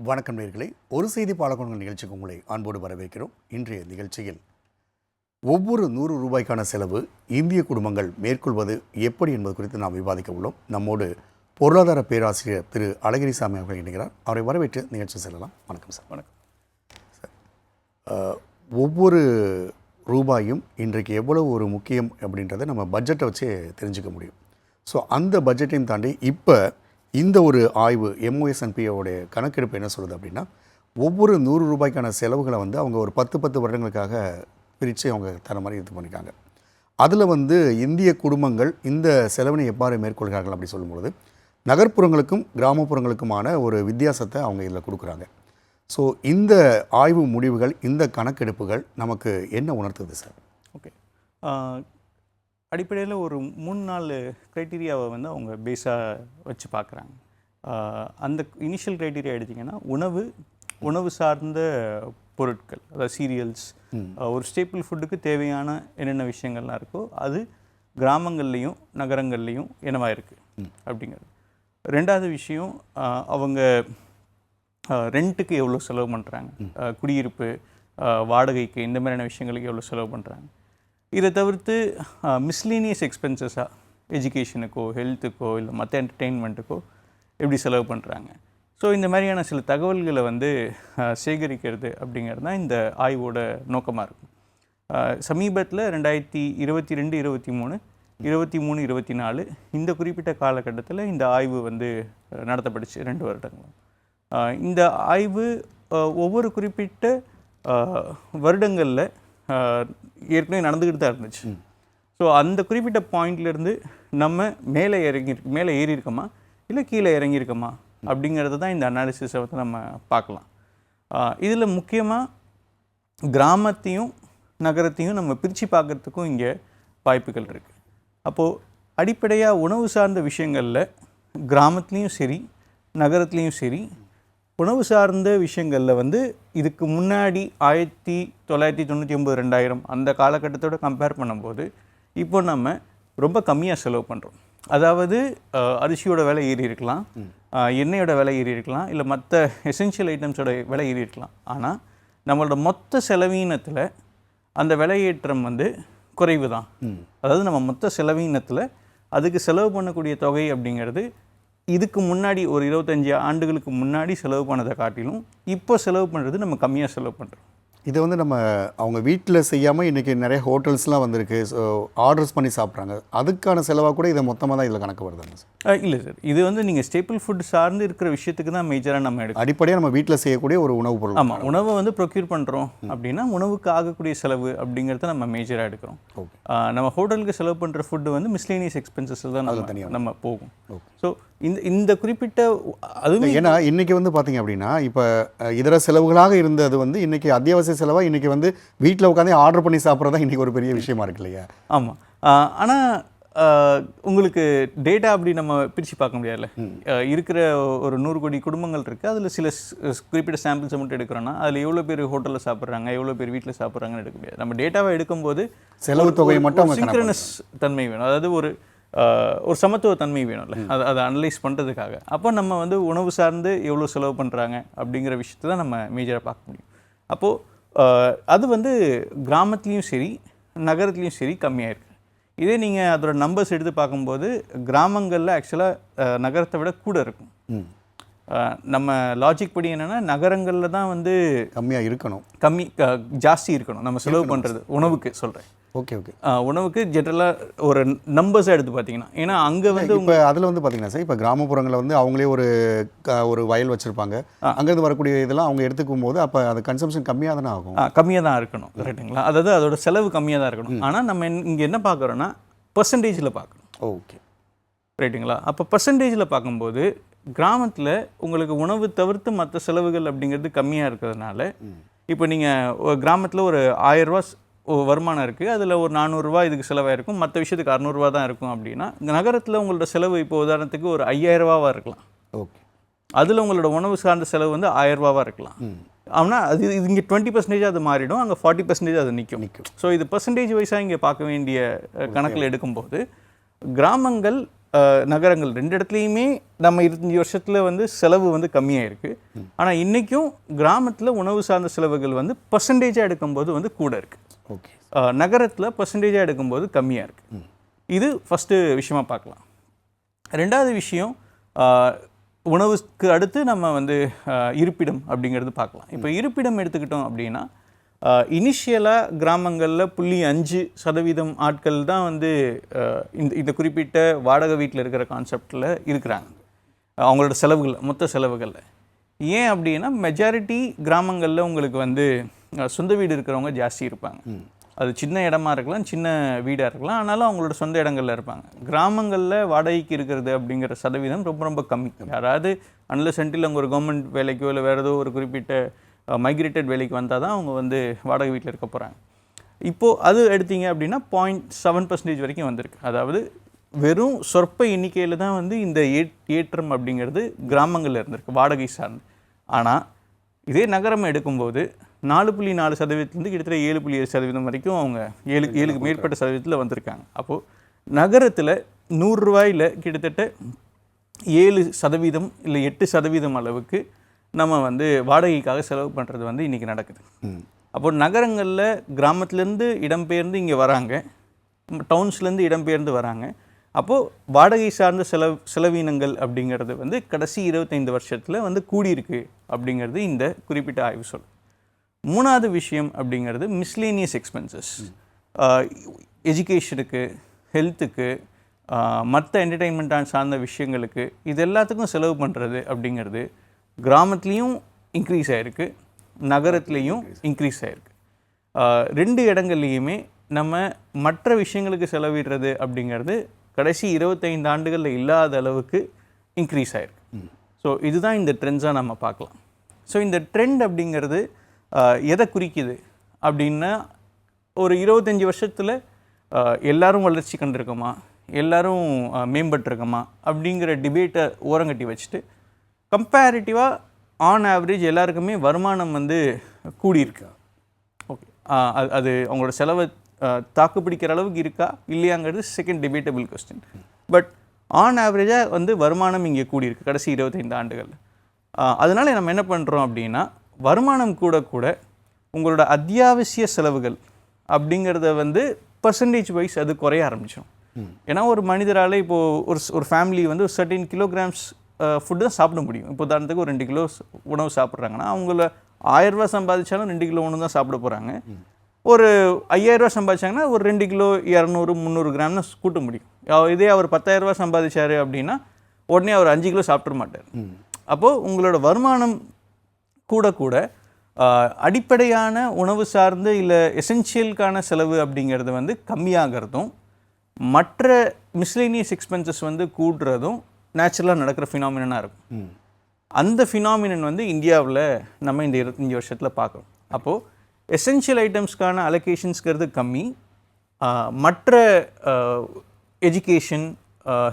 வணக்கம் நேயர்களே, ஒரு செய்தி பாலகோணங்கள் நிகழ்ச்சிக்கு உங்களை அன்போடு வரவேற்கிறோம். இன்றைய நிகழ்ச்சியில் ஒவ்வொரு 100 ரூபாய்க்கான செலவு இந்திய குடும்பங்கள் மேற்கொள்வது எப்படி என்பது குறித்து நாம் விவாதிக்க உள்ளோம். நம்மோடு பொருளாதார பேராசிரியர் திரு அழகிரிசாமி அவர்கள் இணைகிறார். அவரை வரவேற்று நிகழ்ச்சி செல்லலாம். வணக்கம் சார். வணக்கம் சார். ஒவ்வொரு ரூபாயும் இன்றைக்கு எவ்வளவு ஒரு முக்கியம் அப்படின்றத நம்ம பட்ஜெட்டை வச்சு தெரிஞ்சுக்க முடியும். ஸோ அந்த பட்ஜெட்டையும் தாண்டி இப்போ இந்த ஒரு ஆய்வு MOSNPOடைய கணக்கெடுப்பு என்ன சொல்லுது அப்படின்னா, ஒவ்வொரு 100 ரூபாய்க்கான செலவுகளை அவங்க ஒரு 10 வருடங்களுக்காக பிரித்து அவங்க தர மாதிரி இது பண்ணியிருக்காங்க. அதில் இந்திய குடும்பங்கள் இந்த செலவினை எவ்வாறு மேற்கொள்கிறார்கள் அப்படி சொல்லும்பொழுது நகர்ப்புறங்களுக்கும் கிராமப்புறங்களுக்குமான ஒரு வித்தியாசத்தை அவங்க இதில் கொடுக்குறாங்க. ஸோ இந்த ஆய்வு முடிவுகள், இந்த கணக்கெடுப்புகள் நமக்கு என்ன உணர்த்துது சார்? ஓகே, அடிப்படையில் ஒரு 3-4 க்ரைட்டீரியாவை அவங்க பேஸாக வச்சு பார்க்குறாங்க. அந்த இனிஷியல் க்ரைட்டீரியா எடுத்திங்கன்னா உணவு சார்ந்த பொருட்கள், அதாவது சீரியல்ஸ், ஒரு ஸ்டேப்பிள் ஃபுட்டுக்கு தேவையான என்னென்ன விஷயங்கள்லாம் இருக்கோ அது கிராமங்கள்லேயும் நகரங்கள்லேயும் என்னவா இருக்குது அப்படிங்கிறது. ரெண்டாவது விஷயம், அவங்க ரெண்ட்டுக்கு எவ்வளோ செலவு பண்ணுறாங்க, குடியிருப்பு வாடகைக்கு, இந்த மாதிரியான விஷயங்களுக்கு எவ்வளோ செலவு பண்ணுறாங்க. இதை தவிர்த்து மிஸ்லீனியஸ் எக்ஸ்பென்சஸாக எஜுகேஷனுக்கோ ஹெல்த்துக்கோ இல்லை மற்ற என்டர்டெயின்மெண்ட்டுக்கோ எப்படி செலவு பண்ணுறாங்க. ஸோ இந்த மாதிரியான சில தகவல்களை சேகரிக்கிறது அப்படிங்கிறது தான் இந்த ஆய்வோட நோக்கமாக இருக்கும். சமீபத்தில் 2022, 23, 24 இந்த குறிப்பிட்ட காலகட்டத்தில் இந்த ஆய்வு நடத்தப்பட்டுச்சு 2 வருடங்கள். இந்த ஆய்வு ஒவ்வொரு குறிப்பிட்ட வருடங்களில் ஏற்கனவே நடந்துக்கிட்டு தான் இருந்துச்சு. ஸோ அந்த குறிப்பிட்ட பாயிண்ட்லேருந்து நம்ம மேலே ஏறியிருக்கோமா இல்லை கீழே இறங்கியிருக்கோமா அப்படிங்கிறது தான் இந்த அனாலிசிஸை நம்ம பார்க்கலாம். இதில் முக்கியமாக கிராமத்தையும் நகரத்தையும் நம்ம பிரித்து பார்க்குறதுக்கும் இங்கே வாய்ப்புகள் இருக்குது. அப்போது அடிப்படையாக உணவு சார்ந்த விஷயங்களில் கிராமத்துலேயும் சரி நகரத்துலேயும் சரி, உணவு சார்ந்த விஷயங்களில் இதுக்கு முன்னாடி 1999, 2000 அந்த காலகட்டத்தோடு கம்பேர் பண்ணும்போது இப்போ நம்ம ரொம்ப கம்மியாக செலவு பண்ணுறோம். அதாவது அரிசியோட விலை ஏறி இருக்கலாம், எண்ணெயோட விலை ஏறி இருக்கலாம், இல்லை மற்ற எசென்ஷியல் ஐட்டம்ஸோட விலை ஏறி இருக்கலாம். ஆனால் நம்மளோட மொத்த செலவீனத்தில் அந்த விலையேற்றம் குறைவு தான். அதாவது நம்ம மொத்த செலவீனத்தில் அதுக்கு செலவு பண்ணக்கூடிய தொகை அப்படிங்கிறது இதுக்கு முன்னாடி ஒரு 25 ஆண்டுகளுக்கு முன்னாடி செலவு பண்ணதை காட்டிலும் இப்போ செலவு பண்ணுறது நம்ம கம்மியாக செலவு பண்ணுறோம். இதை நம்ம அவங்க வீட்டில் செய்யாமல் இன்றைக்கி நிறைய ஹோட்டல்ஸ்லாம் வந்திருக்கு. ஸோ ஆர்டர்ஸ் பண்ணி சாப்பிட்றாங்க. அதுக்கான செலவாக கூட இதை மொத்தமாக தான் இதில் கணக்கு வருதாங்க சார்? இல்லை சார், இது நீங்கள் ஸ்டேப்பிள் ஃபுட் சார்ந்து இருக்கிற விஷயத்துக்கு தான் மேஜராக நம்ம எடுக்கணும். அடிப்படையாக நம்ம வீட்டில் செய்யக்கூடிய ஒரு உணவுப் பொருள். ஆமாம், உணவை ப்ரொக்யூர் பண்ணுறோம் அப்படின்னா உணவுக்கு ஆகக்கூடிய செலவு அப்படிங்கிறத நம்ம மேஜராக எடுக்கிறோம். நம்ம ஹோட்டலுக்கு செலவு பண்ணுற ஃபுட்டு மிஸ்லேனியஸ் எக்ஸ்பென்சஸில் தான் நம்ம போகும். ஸோ இந்த குறிப்பிட்ட அதுவும் ஏன்னா இன்றைக்கி பார்த்தீங்க அப்படின்னா இப்போ இதர செலவுகளாக இருந்தது இன்றைக்கி அத்தியாவசிய செலவாக இன்றைக்கி வீட்டில் உட்காந்து ஆர்டர் பண்ணி சாப்பிட்றதா இன்றைக்கி ஒரு பெரிய விஷயமா இருக்கு இல்லையா? ஆமாம், ஆனால் உங்களுக்கு டேட்டா அப்படி நம்ம பிரித்து பார்க்க முடியாதுல்ல. இருக்கிற ஒரு 100 கோடி குடும்பங்கள் இருக்குது. அதில் சில குறிப்பிட்ட சாம்பிள்ஸை மட்டும் எடுக்கிறோன்னா அதில் எவ்வளோ பேர் ஹோட்டலில் சாப்பிட்றாங்க, எவ்வளோ பேர் வீட்டில் சாப்பிட்றாங்கன்னு எடுக்க முடியாது. நம்ம டேட்டாவை எடுக்கும்போது செலவு தொகை மட்டும் சிங்க்ரனஸ் தன்மை வேணும், அதாவது ஒரு சமத்துவ தன்மை வேணும்ல, அதை அனலைஸ் பண்ணுறதுக்காக. அப்போ நம்ம உணவு சார்ந்து எவ்வளோ செலவு பண்ணுறாங்க அப்படிங்கிற விஷயத்தை தான் நம்ம மேஜராக பார்க்க முடியும். அப்போது அது கிராமத்துலேயும் சரி நகரத்துலேயும் சரி கம்மியாக இருக்குது. இதே நீங்கள் அதோட நம்பர்ஸ் எடுத்து பார்க்கும்போது கிராமங்களில் ஆக்சுவலாக நகரத்தை விட கூட இருக்கும். நம்ம லாஜிக் படி என்னென்னா நகரங்களில் தான் கம்மியாக இருக்கணும், ஜாஸ்தி இருக்கணும் நம்ம செலவு பண்ணுறது. உணவுக்கு சொல்கிறேன். ஓகே, உணவுக்கு ஜென்ரலாக ஒரு நம்பர்ஸாக எடுத்து பார்த்தீங்கன்னா, ஏன்னா அங்கே இப்போ அதில் பார்த்தீங்கன்னா சார், இப்போ கிராமப்புறங்களில் அவங்களே ஒரு வயல் வச்சுருப்பாங்க. அங்கேருந்து வரக்கூடிய இதெல்லாம் அவங்க எடுத்துக்கும் போது அப்போ அது கன்சம்ஷன் கம்மியாக தானே ஆகும். கம்மியாக தான் இருக்கணும், கரெக்டுங்களா? அதாவது அதோட செலவு கம்மியாக தான் இருக்கணும். ஆனால் நம்ம இங்கே என்ன பார்க்குறோன்னா பர்சன்டேஜில் பார்க்கணும். ஓகே, ரைட்டுங்களா? அப்போ பர்சன்டேஜில் பார்க்கும்போது கிராமத்தில் உங்களுக்கு உணவு தவிர்த்து மற்ற செலவுகள் அப்படிங்கிறது கம்மியாக இருக்கிறதுனால, இப்போ நீங்கள் கிராமத்தில் ஒரு 1000 ரூபா வருமானம் இருக்குது, அதில் ஒரு 400 ரூபா இதுக்கு செலவாயிருக்கும், மற்ற விஷயத்துக்கு 600 ரூபா தான் இருக்கும். அப்படின்னா நகரத்தில் உங்களோட செலவு இப்போ உதாரணத்துக்கு ஒரு 5000 ரூபாவாக இருக்கலாம். ஓகே, அதில் உங்களோட உணவு சார்ந்த செலவு 1000 ரூபாவாக இருக்கலாம். ஆனால் அது இங்கே 20% அது மாறிடும், அங்கே 40% அது நிற்கும். ஸோ இது பர்சன்டேஜ் வைஸாக இங்கே பார்க்க வேண்டிய கணக்கில் எடுக்கும்போது கிராமங்கள் நகரங்கள் 2 இடத்துலையுமே நம்ம 25 வருஷத்தில் வந்து செலவு வந்து கம்மியாக இருக்குது. ஆனால் இன்றைக்கும் கிராமத்தில் உணவு சார்ந்த செலவுகள் வந்து பர்சன்டேஜாக எடுக்கும்போது வந்து கூட இருக்குது. ஓகே. நகரத்தில் பர்சன்டேஜாக எடுக்கும்போது கம்மியாக இருக்குது. இது ஃபஸ்ட்டு விஷயமா பார்க்கலாம். ரெண்டாவது விஷயம், உணவுக்கு அடுத்து நம்ம வந்து இருப்பிடம் அப்படிங்கிறது பார்க்கலாம். இப்போ இருப்பிடம் எடுத்துக்கிட்டோம் அப்படின்னா இனிஷியலாக கிராமங்களில் 0.5% ஆட்கள் தான் வந்து இந்த குறிப்பிட்ட வாடகை வீட்டில் இருக்கிற கான்செப்டில் இருக்கிறாங்க, அவங்களோட செலவுகள் மொத்த செலவுகளில். ஏன் அப்படின்னா மெஜாரிட்டி கிராமங்களில் உங்களுக்கு வந்து சொந்த வீடு இருக்கிறவங்க ஜாஸ்தி இருப்பாங்க. அது சின்ன இடமா இருக்கலாம், சின்ன வீடாக இருக்கலாம், ஆனாலும் அவங்களோட சொந்த இடங்களில் இருப்பாங்க. கிராமங்களில் வாடகைக்கு இருக்கிறது அப்படிங்கிற சதவீதம் ரொம்ப ரொம்ப கம்மி. யாராவது அன்லஸ் அன்டில் அவங்க ஒரு கவர்மெண்ட் வேலைக்கோ இல்லை வேறு ஏதோ ஒரு குறிப்பிட்ட மைக்ரேட்டட் வேலைக்கு வந்தால் தான் அவங்க வந்து வாடகை வீட்டில் இருக்க போகிறாங்க. இப்போது அது எடுத்தீங்க அப்படின்னா 0.7% வரைக்கும் வந்திருக்கு. அதாவது வெறும் சொற்ப எண்ணிக்கையில் தான் வந்து இந்த ஏற்றம் அப்படிங்கிறது கிராமங்களில் இருந்திருக்கு வாடகை சார்ந்து. ஆனால் இதே நகரம் எடுக்கும்போது 4.4% கிட்டத்தட்ட 7.7% வரைக்கும் அவங்க 7க்கு மேற்பட்ட சதவீதத்தில் வந்திருக்காங்க. அப்போது நகரத்தில் 100 ரூபாயில் கிட்டத்தட்ட 7% இல்லை 8% அளவுக்கு நம்ம வந்து வாடகைக்காக செலவு பண்ணுறது வந்து இன்றைக்கி நடக்குது. அப்போது நகரங்களில் கிராமத்துலேருந்து இடம்பெயர்ந்து இங்கே வராங்க, டவுன்ஸ்லேருந்து இடம்பெயர்ந்து வராங்க. அப்போது வாடகை சார்ந்த செலவீனங்கள் அப்படிங்கிறது வந்து கடைசி 25 வருஷத்தில் வந்து கூடியிருக்கு அப்படிங்கிறது இந்த குறிப்பிட்ட ஆய்வு சொல். மூணாவது விஷயம் அப்படிங்கிறது மிஸ்லேனியஸ் எக்ஸ்பென்சஸ். எஜுகேஷனுக்கு, ஹெல்த்துக்கு, மற்ற என்டர்டெயின்மெண்ட்டான சார்ந்த விஷயங்களுக்கு இது எல்லாத்துக்கும் செலவு பண்ணுறது அப்படிங்கிறது கிராமத்துலேயும் இன்க்ரீஸ் ஆகிருக்கு, நகரத்துலேயும் இன்க்ரீஸ் ஆகிருக்கு. 2 இடங்கள்லையுமே நம்ம மற்ற விஷயங்களுக்கு செலவிடுறது அப்படிங்கிறது கடைசி 25 ஆண்டுகளில் இல்லாத அளவுக்கு இன்க்ரீஸ் ஆகிருக்கு. ஸோ இதுதான் இந்த ட்ரெண்ட்ஸாக நம்ம பார்க்கலாம். ஸோ இந்த ட்ரெண்ட் அப்படிங்கிறது எதை குறிக்குது அப்படின்னா, ஒரு 25 வருஷத்தில் எல்லாரும் வளர்ச்சி கண்டிருக்கோமா, எல்லாரும் மேம்பட்டிருக்கோமா அப்படிங்கிற டிபேட்டை ஓரங்கட்டி வச்சுட்டு கம்பேரிட்டிவாக ஆன் ஆவரேஜ் எல்லாருக்குமே வருமானம் வந்து கூடியிருக்கு. ஓகே, அது அவங்களோட செலவை தாக்குப்பிடிக்கிற அளவுக்கு இருக்கா இல்லையாங்கிறது second debatable question. But on ஆவரேஜாக வந்து வருமானம் இங்கே கூடியிருக்கு கடைசி 25 ஆண்டுகள். அதனால் நம்ம என்ன பண்ணுறோம் அப்படின்னா, வருமானம் கூட கூட உங்களோட அத்தியாவசிய செலவுகள் அப்படிங்கிறத வந்து பர்சன்டேஜ் வைஸ் அது குறைய ஆரம்பிச்சிடும். ஏன்னா ஒரு மனிதரால் இப்போது ஒரு ஃபேமிலி வந்து ஒரு 13 kilograms ஃபுட்டு தான் சாப்பிட முடியும். இப்போ உதாரணத்துக்கு ஒரு 2 கிலோ உணவு சாப்பிட்றாங்கன்னா அவங்கள 1000 ரூபா சம்பாதிச்சாலும் 2 கிலோ உணவு தான் சாப்பிட போகிறாங்க. ஒரு 5000 ரூபா சம்பாதிச்சாங்கன்னா ஒரு 2 கிலோ 200-300 கிராம் தான் கூட்ட முடியும். இதே அவர் 10,000 ரூபா சம்பாதிச்சார் அப்படின்னா உடனே அவர் 5 கிலோ சாப்பிட மாட்டார். அப்போது உங்களோட வருமானம் கூட கூட அடிப்படையான உணவு சார்ந்து இல்லை எசென்ஷியலுக்கான செலவு அப்படிங்கிறது வந்து கம்மியாகிறதும் மற்ற மிஸ்லேனியஸ் எக்ஸ்பென்சஸ் வந்து கூடுறதும் நேச்சுரலாக நடக்கிற ஃபினாமினாக இருக்கும். அந்த ஃபினாமினன் வந்து இந்தியாவில் நம்ம இந்த 25 வருஷத்தில் பார்க்குறோம். அப்போது எசென்ஷியல் ஐட்டம்ஸ்க்கான அலோகேஷன்ஸ்கிறது கம்மி, மற்ற எஜுகேஷன்,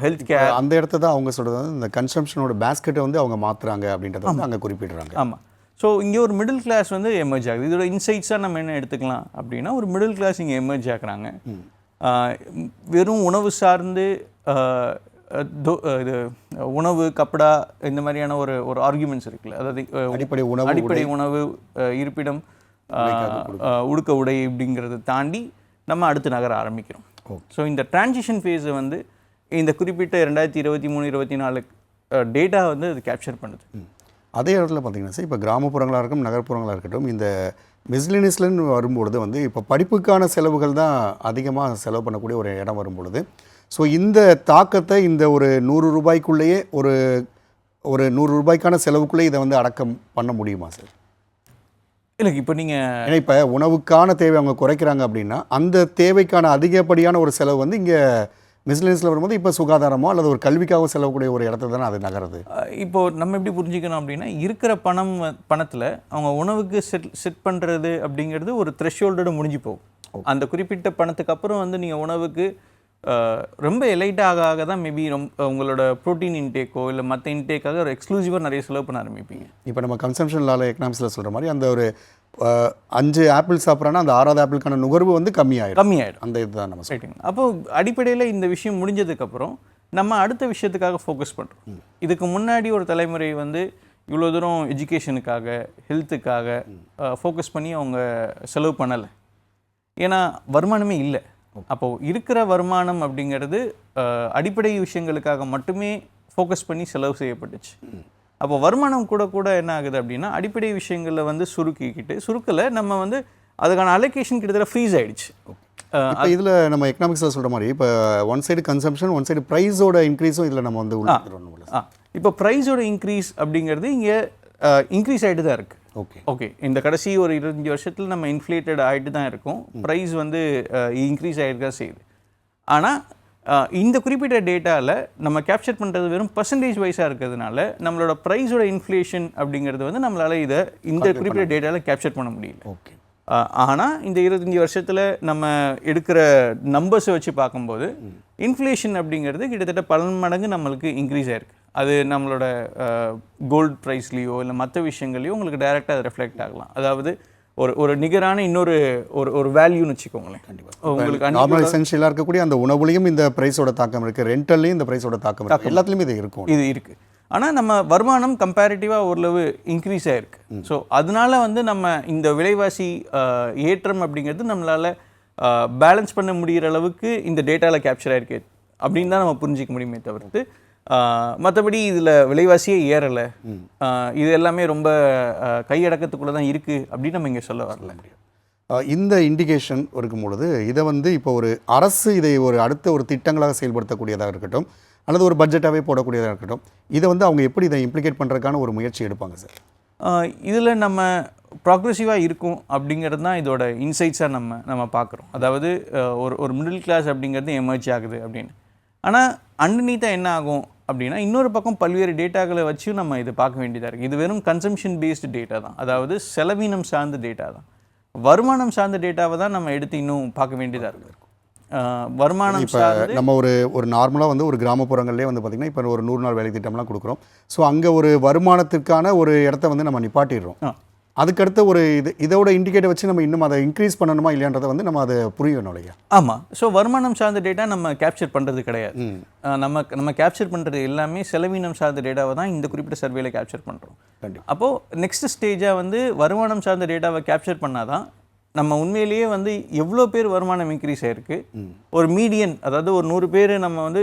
ஹெல்த் கேர் அந்த இடத்த தான் அவங்க சொல்கிறது இந்த கன்சம்ஷனோட பேஸ்கெட்டை வந்து அவங்க மாற்றுறாங்க அப்படின்றத வந்து அங்கே குறிப்பிடுறாங்க. ஆமாம். ஸோ இங்கே ஒரு மிடில் கிளாஸ் வந்து எமர்ஜ் ஆகுது. இதோட இன்சைட்ஸாக நம்ம என்ன எடுத்துக்கலாம் அப்படின்னா, ஒரு மிடில் கிளாஸ் இங்கே எமர்ஜ் ஆகுறாங்க. வெறும் உணவு சார்ந்து இது உணவு, கப்படா இந்த மாதிரியான ஒரு ஆர்குமெண்ட்ஸ் இருக்குல்ல, அதாவது அடிப்படை உணவு, இருப்பிடம், உடுக்க உடை அப்படிங்கிறத தாண்டி நம்ம அடுத்து நகர ஆரம்பிக்கிறோம். ஸோ இந்த டிரான்சிஷன் ஃபேஸை வந்து இந்த குறிப்பிட்ட 2023-24 டேட்டா வந்து அது கேப்சர் பண்ணுது. அதே இடத்துல பார்த்தீங்கன்னா சார், இப்போ கிராமப்புறங்களாக இருக்கட்டும் நகர்ப்புறங்களாக இருக்கட்டும், இந்த மிஸ்லினியஸ்லன்னு வரும்பொழுது வந்து இப்போ படிப்புக்கான செலவுகள் தான் அதிகமாக செலவு பண்ணக்கூடிய ஒரு இடம் வரும்பொழுது, ஸோ இந்த தாக்கத்தை இந்த ஒரு 100 ரூபாய்க்குள்ளேயே ஒரு 100 ரூபாய்க்கான செலவுக்குள்ளே இதை வந்து அடக்கம் பண்ண முடியுமா சார்? இல்லை, இப்போ நீங்கள் ஏன்னா இப்போ உணவுக்கான தேவை அவங்க குறைக்கிறாங்க அப்படின்னா அந்த தேவைக்கான அதிகப்படியான ஒரு செலவு வந்து இங்கே மிஸ்லினியஸில் வரும்போது இப்போ சுகாதாரமோ அல்லது ஒரு கல்விக்காக செலவக்கூடிய ஒரு இடத்துல தானே அது நகருது. இப்போது நம்ம எப்படி புரிஞ்சுக்கணும் அப்படின்னா, இருக்கிற பணத்தில் அவங்க உணவுக்கு செட் பண்ணுறது அப்படிங்கிறது ஒரு த்ரெஷ்ஹோல்டோட முடிஞ்சு போகும். அந்த குறிப்பிட்ட பணத்துக்கு அப்புறம் வந்து நீங்கள் உணவுக்கு ரொம்ப எலைட்டாக ஆக தான் மேபி உங்களோட ப்ரோட்டீன் இன்டேக்கோ இல்லை மற்ற இன்டேக்காக ஒரு எக்ஸ்க்ளூசிவாக நிறைய செலவு பண்ண ஆரம்பிப்பீங்க. இப்போ நம்ம கன்சம்ஷன் லால எக்கனாமிக்ஸில் சொல்கிற மாதிரி அந்த ஒரு 5 ஆப்பிள் சாப்பிட்றான்னா அந்த 6வது ஆப்பிளுக்கான நுகர்வு வந்து கம்மியாயிடும். அந்த இதுதான் நம்ம சொல்லிட்டோம். அப்போது அடிப்படையில் இந்த விஷயம் முடிஞ்சதுக்கப்புறம் நம்ம அடுத்த விஷயத்துக்காக ஃபோக்கஸ் பண்ணுறோம். இதுக்கு முன்னாடி ஒரு தலைமுறை வந்து இவ்வளோ தூரம் எஜுகேஷனுக்காக ஹெல்த்துக்காக ஃபோக்கஸ் பண்ணி அவங்க செலவு பண்ணலை. ஏன்னா வருமானமே இல்லை. அப்போது இருக்கிற வருமானம் அப்படிங்கிறது அடிப்படை விஷயங்களுக்காக மட்டுமே ஃபோக்கஸ் பண்ணி செலவு செய்யப்பட்டுச்சு. அப்போ வருமானம் கூட கூட என்ன ஆகுது அப்படின்னா அடிப்படை விஷயங்களில் வந்து சுருக்கலை நம்ம வந்து அதுக்கான அலோகேஷன் கிட்டத்தட்ட ஃப்ரீஸ் ஆகிடுச்சு. இப்போ இதில் நம்ம எக்கனாமிக்ஸில் சொல்கிற மாதிரி இப்போ one side consumption one side ப்ரைஸோட இன்க்ரீஸும் இதில் நம்ம வந்து இப்போ ப்ரைஸோட இன்க்ரீஸ் அப்படிங்கிறது இங்கே இன்க்ரீஸ் ஆகிட்டு தான் இருக்குது. ஓகே இந்த கடைசி ஒரு 25 வருஷத்தில் நம்ம இன்ஃப்ளேட்டட் ஆகிட்டு தான் இருக்கும். ப்ரைஸ் வந்து இன்க்ரீஸ் ஆகிட்டு தான் செய்யுது. ஆனால் இந்த குறிப்பிட்ட டேட்டாவில் நம்ம கேப்சர் பண்ணுறது வெறும் பர்சன்டேஜ் வைஸாக இருக்கிறதுனால நம்மளோட ப்ரைஸோட இன்ஃப்ளேஷன் அப்படிங்கிறது வந்து நம்மளால் இந்த குறிப்பிட்ட டேட்டாவில் கேப்சர் பண்ண முடியல. ஓகே. ஆனால் இந்த 25 வருஷத்தில் நம்ம எடுக்கிற நம்பர்ஸை வச்சு பார்க்கும்போது இன்ஃப்ளேஷன் அப்படிங்கிறது கிட்டத்தட்ட 10 மடங்கு நம்மளுக்கு இன்க்ரீஸ் ஆகிருக்கு. அது நம்மளோட கோல்டு ப்ரைஸ்லேயோ இல்லை மற்ற விஷயங்களையோ உங்களுக்கு டைரெக்டாக அது ரெஃப்ளெக்ட் ஆகலாம். அதாவது ஒரு நிகரான இன்னொரு ஒரு வேல்யூன்னு வச்சுக்கோங்களேன். கண்டிப்பாக உங்களுக்கு நார்மல் எசென்ஷியலாக இருக்கக்கூடிய அந்த உணவுலையும் இந்த ப்ரைஸோட தாக்கம் இருக்குது, ரெண்டல்லையும் இந்த ப்ரைஸோட தாக்கம் இருக்குது, எல்லாத்துலேயுமே இது இருக்குது. ஆனால் நம்ம வருமானம் கம்பேரிட்டிவாக ஓரளவு இன்க்ரீஸ் ஆகிருக்கு. ஸோ அதனால வந்து நம்ம இந்த விலைவாசி ஏற்றம் அப்படிங்கிறது நம்மளால் பேலன்ஸ் பண்ண முடிகிற அளவுக்கு இந்த டேட்டாவில் கேப்சர் ஆகிருக்கு அப்படின்னு தான் நம்ம புரிஞ்சிக்க முடியுமே தவிர்த்து மற்றபடி இதில் விலைவாசியே ஏறலை, இது எல்லாமே ரொம்ப கையடக்கத்துக்குள்ளே தான் இருக்குது அப்படின்னு நம்ம இங்கே சொல்ல வரல. இந்த இண்டிகேஷன் இருக்கும்பொழுது இதை வந்து இப்போ ஒரு அரசு இதை ஒரு அடுத்த ஒரு திட்டங்களாக செயல்படுத்தக்கூடியதாக இருக்கட்டும் அல்லது ஒரு பட்ஜெட்டாகவே போடக்கூடியதாக இருக்கட்டும், இதை வந்து அவங்க எப்படி இதை இம்ப்ளிகேட் பண்ணுறதுக்கான ஒரு முயற்சி எடுப்பாங்க சார்? இதில் நம்ம ப்ராக்ரெசிவாக இருக்கும் அப்படிங்கிறது தான் இதோட இன்சைட்ஸாக நம்ம பார்க்குறோம். அதாவது ஒரு மிடில் கிளாஸ் அப்படிங்கிறது எமர்ஜ் ஆகுது அப்படின்னு. ஆனால் அண்டர்நீத்தாக என்ன ஆகும் அப்படின்னா இன்னொரு பக்கம் பல்வேறு டேட்டாக்களை வச்சு நம்ம இதை பார்க்க வேண்டியதாக இருக்குது. இது வெறும் கன்சம்ஷன் பேஸ்டு டேட்டா தான், அதாவது செலவீனம் சார்ந்த டேட்டா தான். வருமானம் சார்ந்த டேட்டாவை தான் நம்ம எடுத்து இன்னும் பார்க்க வேண்டியதாக இருக்குது. வருமானம் இப்போ நம்ம ஒரு நார்மலாக வந்து ஒரு கிராமப்புறங்கள்லேயே வந்து பார்த்திங்கன்னா இப்போ ஒரு 100 நாள் வேலை திட்டம்லாம் கொடுக்குறோம். ஸோ அங்கே ஒரு வருமானத்திற்கான ஒரு இடத்த வந்து நம்ம நிப்பாட்டிடுறோம். அதுக்கடுத்த ஒரு இதோட இண்டிகேட்டர் வச்சு நம்ம இன்னும் அதை இன்க்ரீஸ் பண்ணணுமா இல்லையான்றதை வந்து நம்ம அதை புரியணும் இல்லையா? ஆமாம். ஸோ வருமானம் சார்ந்த டேட்டா நம்ம கேப்சர் பண்ணுறது கிடையாது. நம்ம கேப்சர் பண்ணுறது எல்லாமே செலவீனம் சார்ந்த டேட்டாவை தான் இந்த குறிப்பிட்ட சர்வேல கேப்சர் பண்ணுறோம். அப்போது நெக்ஸ்ட் ஸ்டேஜாக வந்து வருமானம் சார்ந்த டேட்டாவை கேப்சர் பண்ணால் தான் நம்ம உண்மையிலேயே வந்து எவ்வளோ பேர் வருமானம் இன்க்ரீஸ் ஆகிருக்கு, ஒரு மீடியன், அதாவது ஒரு 100 பேர் நம்ம வந்து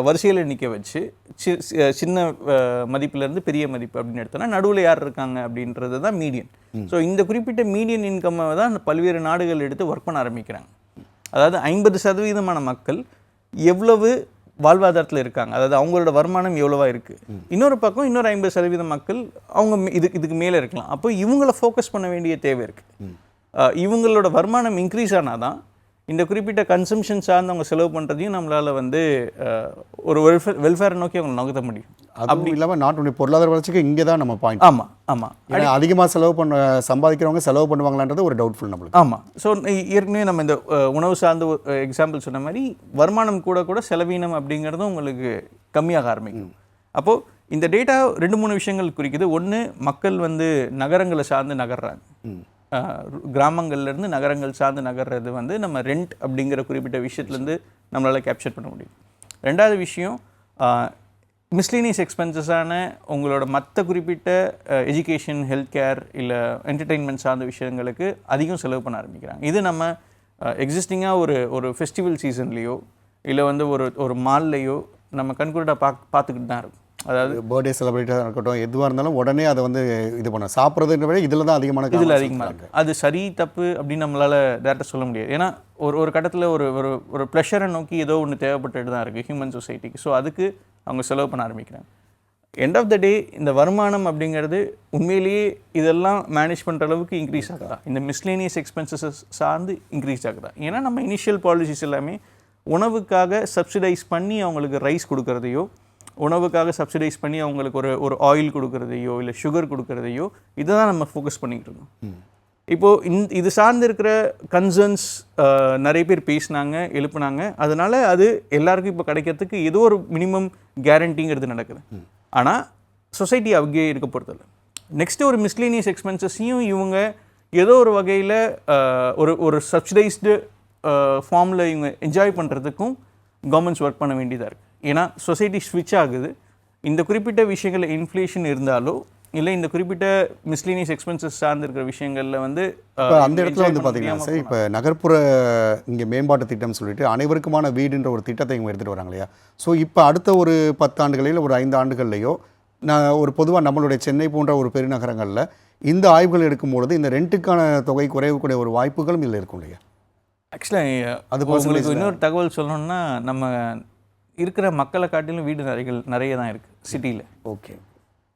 வரிசையில் நிற்க வச்சு சின்ன மதிப்புலேருந்து பெரிய மதிப்பு அப்படின்னு எடுத்தோன்னா நடுவில் யார் இருக்காங்க அப்படின்றது தான் மீடியன். ஸோ இந்த குறிப்பிட்ட மீடியன் இன்கம்மை தான் பல்வேறு நாடுகள் எடுத்து ஒர்க் பண்ண ஆரம்பிக்கிறாங்க. அதாவது 50% மக்கள் எவ்வளவு வாழ்வாதாரத்தில் இருக்காங்க, அதாவது அவங்களோட வருமானம் எவ்வளவா இருக்குது. இன்னொரு பக்கம் இன்னொரு 50% மக்கள் அவங்க இதுக்கு மேலே இருக்கலாம். அப்போ இவங்கள ஃபோக்கஸ் பண்ண வேண்டிய தேவை இருக்குது. இவங்களோட வருமானம் இன்க்ரீஸ் ஆனால் தான் இந்த குறிப்பிட்ட கன்சம்ஷன் சார்ந்து அவங்க செலவு பண்ணுறதையும் நம்மளால் வந்து ஒரு வெல்ஃபேரை நோக்கி அவங்க நகர்த்த முடியும். அப்படி இல்லாமல் நாட்டுடைய பொருளாதார வளர்ச்சிக்கு இங்கே தான் நம்ம பாயிண்ட். ஆமாம். அதிகமாக சம்பாதிக்கிறவங்க செலவு பண்ணுவாங்களான்றது ஒரு டவுட்ஃபுல் நம்மளுக்கு. ஆமாம். ஸோ ஏற்கனவே நம்ம இந்த உணவு சார்ந்த எக்ஸாம்பிள் சொன்ன மாதிரி வருமானம் கூட செலவீனம் அப்படிங்கிறதும் உங்களுக்கு கம்மியாக ஆரம்பிக்கும். அப்போது இந்த டேட்டா 2-3 விஷயங்கள் குறிக்குது. ஒன்று, மக்கள் வந்து நகரங்களை சார்ந்து நகர்றாங்க. கிராமங்கள்லேருந்து நகரங்கள் சார்ந்து நகர்றது வந்து நம்ம ரெண்ட் அப்படிங்கிற குறிப்பிட்ட விஷயத்துலேருந்து நம்மளால் கேப்சர் பண்ண முடியும். ரெண்டாவது விஷயம், மிஸ்லேனியஸ் எக்ஸ்பென்சஸான உங்களோட மற்ற குறிப்பிட்ட எஜுகேஷன், ஹெல்த் கேர் இல்லை என்டர்டெயின்மெண்ட் சார்ந்த விஷயங்களுக்கு அதிகம் செலவு பண்ண ஆரம்பிக்கிறாங்க. இது நம்ம எக்ஸிஸ்டிங்காக ஒரு ஃபெஸ்டிவல் சீசன்லேயோ இல்லை வந்து ஒரு மால்லையோ நம்ம கண்கூடாக பார்த்துக்கிட்டு தான் இருக்கும். அதாவது பர்த்டே செலிப்ரேட்டாக இருக்கட்டும், எதுவாக இருந்தாலும் உடனே அதை வந்து இது பண்ண சாப்பிட்றதுன்ற விட இதில் தான் அதிகமாக இருக்குது. அது சரி தப்பு அப்படின்னு நம்மளால் டேரெக்டாக சொல்ல முடியாது. ஏன்னா ஒரு கட்டத்தில் ஒரு ப்ளஷரை நோக்கி ஏதோ ஒன்று தேவைப்பட்டுட்டு தான் இருக்குது ஹியூமன் சொசைட்டிக்கு. ஸோ அதுக்கு அவங்க செலவு பண்ண ஆரம்பிக்கிறாங்க. எண்ட் ஆஃப் த டே இந்த வருமானம் அப்படிங்கிறது உண்மையிலேயே இதெல்லாம் மேனேஜ் பண்ணுற அளவுக்கு இன்க்ரீஸ் ஆகுதா, இந்த மிஸ்லேனியஸ் எக்ஸ்பென்சஸ் சார்ந்து இன்க்ரீஸ் ஆகுதா? ஏன்னா நம்ம இனிஷியல் பாலிசிஸ் எல்லாமே உணவுக்காக சப்சிடைஸ் பண்ணி அவங்களுக்கு ரைஸ் கொடுக்கறதையோ, உணவுக்காக சப்சிடைஸ் பண்ணி அவங்களுக்கு ஒரு ஆயில் கொடுக்கறதையோ இல்லை சுகர் கொடுக்கறதையோ இதை தான் நம்ம ஃபோக்கஸ் பண்ணிக்கிட்டு இருக்கோம். இப்போது இது சார்ந்து இருக்கிற கன்சர்ன்ஸ் நிறைய பேர் பேசினாங்க, எழுப்புனாங்க. அதனால் அது எல்லாருக்கும் இப்போ கிடைக்கிறதுக்கு ஏதோ ஒரு மினிமம் கேரண்டிங்கிறது நடக்குது. ஆனால் சொசைட்டி அங்கே இருக்க பொறுத்தல நெக்ஸ்ட்டு ஒரு மிஸ்லேனியஸ் எக்ஸ்பென்சஸையும் இவங்க ஏதோ ஒரு வகையில் ஒரு சப்சிடைஸ்டு ஃபார்மில் இவங்க என்ஜாய் பண்ணுறதுக்கும் கவர்மெண்ட்ஸ் ஒர்க் பண்ண வேண்டியதாக இருக்குது. ஏன்னா சொசைட்டி ஸ்விட்ச் ஆகுது. இந்த குறிப்பிட்ட விஷயங்களில் இன்ஃப்ளேஷன் இருந்தாலோ இல்லை இந்த குறிப்பிட்ட மிஸ்லினியஸ் எக்ஸ்பென்சஸ் சார்ந்திருக்கிற விஷயங்களில் வந்து இப்போ அந்த இடத்துல வந்து பார்த்தீங்கன்னா சார், இப்போ நகர்ப்புற இங்கே மேம்பாட்டு திட்டம் சொல்லிட்டு அனைவருக்குமான வீடுன்ற ஒரு திட்டத்தை இவங்க எடுத்துகிட்டு வராங்க இல்லையா? ஸோ இப்போ அடுத்த ஒரு 10 ஆண்டுகளில் ஒரு 5 ஆண்டுகள்லையோ நான் ஒரு பொதுவாக நம்மளுடைய சென்னை போன்ற ஒரு பெருநகரங்களில் இந்த ஆய்வுகள் எடுக்கும்பொழுது இந்த ரெண்ட்டுக்கான தொகை குறையக்கூடிய ஒரு வாய்ப்புகளும் இல்லை இருக்கும் இல்லையா? ஆக்சுவலாக அது உங்களுக்கு இன்னொரு தகவல் சொல்லணும்னா, நம்ம இருக்கிற மக்களை காட்டிலும் வீடு நிறைய தான் இருக்குது சிட்டியில். ஓகே.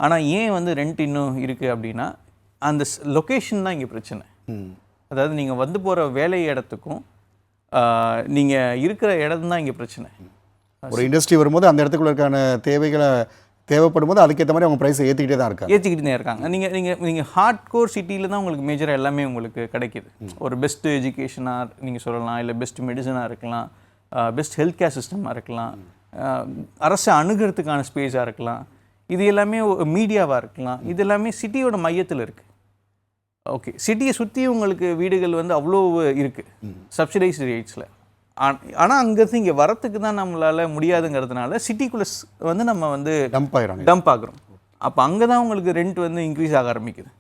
ஆனால் ஏன் வந்து ரெண்ட் இன்னும் இருக்குது அப்படின்னா, அந்த லொக்கேஷன் தான் இங்கே பிரச்சனை. அதாவது நீங்கள் வந்து போகிற வேலை இடத்துக்கும் நீங்கள் இருக்கிற இடம் தான் இங்கே பிரச்சனை. ஒரு இண்டஸ்ட்ரி வரும்போது அந்த இடத்துக்குள்ள இருக்கான தேவைகளை தேவைப்படும் போது அதுக்கேற்ற மாதிரி அவங்க ப்ரைஸை ஏற்றிக்கிட்டே தான் இருக்காங்க. நீங்கள் ஹார்ட் கோர் சிட்டியில் தான் உங்களுக்கு மேஜராக எல்லாமே உங்களுக்கு கிடைக்கிது. ஒரு பெஸ்ட் எஜுகேஷனாக நீங்கள் சொல்லலாம், இல்லை பெஸ்ட் மெடிசனாக இருக்கலாம், பெஸ்ட் ஹெல்த் கேர் சிஸ்டமாக இருக்கலாம், அரசை அணுகிறதுக்கான ஸ்பேஸாக இருக்கலாம், இது எல்லாமே மீடியாவாக இருக்கலாம். இது எல்லாமே சிட்டியோட மையத்தில் இருக்குது. ஓகே, சிட்டியை சுற்றி உங்களுக்கு வீடுகள் வந்து அவ்வளோ இருக்குது சப்சிடைஸ் ரேட்ஸில். ஆனால் அங்கேருந்து இங்கே வரத்துக்கு தான் நம்மளால் முடியாதுங்கிறதுனால சிட்டிக்குள்ளே வந்து நம்ம வந்து டம்ப் ஆகுறோம். அப்போ அங்கே தான் உங்களுக்கு ரெண்ட் வந்து இன்க்ரீஸ் ஆக ஆரம்பிக்குது.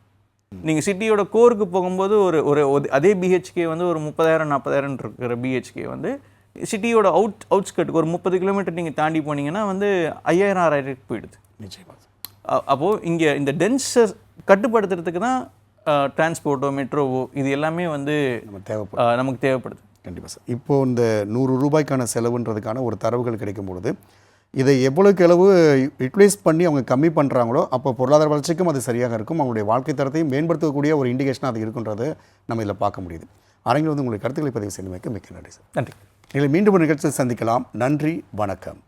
நீங்கள் சிட்டியோட கோருக்கு போகும்போது ஒரு அதே பிஹெச்கே வந்து ஒரு 30,000-40,000 இருக்கிற பிஹெச்கே வந்து சிட்டியோட அவுட்ஸ்கர்ட்டுக்கு ஒரு 30 கிலோமீட்டர் நீங்கள் தாண்டி போனீங்கன்னா வந்து 5,000-6,000 போயிடுது. நிச்சயமாக. அப்போது இங்கே இந்த டென்ஸை கட்டுப்படுத்துறதுக்கு தான் டிரான்ஸ்போர்ட்டோ மெட்ரோவோ இது எல்லாமே வந்து நமக்கு தேவைப்படுது. கண்டிப்பாக சார். இப்போது இந்த 100 ரூபாய்க்கான செலவுன்றதுக்கான ஒரு தரவுகள் கிடைக்கும் பொழுது இதை எவ்வளோக்கு அளவு யூட்டிலைஸ் பண்ணி அவங்க கம்மி பண்ணுறாங்களோ அப்போ பொருளாதார வளர்ச்சிக்கும் அது சரியாக இருக்கும், அவங்களுடைய வாழ்க்கை தரத்தையும் மேம்படுத்தக்கூடிய ஒரு இண்டிகேஷனாக அது இருக்குன்றதை நம்ம இதில் பார்க்க முடியுது. அரங்கில் வந்து உங்களுடைய கருத்துக்களை பதிவு செய்து மிக்க நன்றி சார். நன்றி. நீங்கள் மீண்டும் ஒரு நிகழ்ச்சியில் சந்திக்கலாம். நன்றி, வணக்கம்.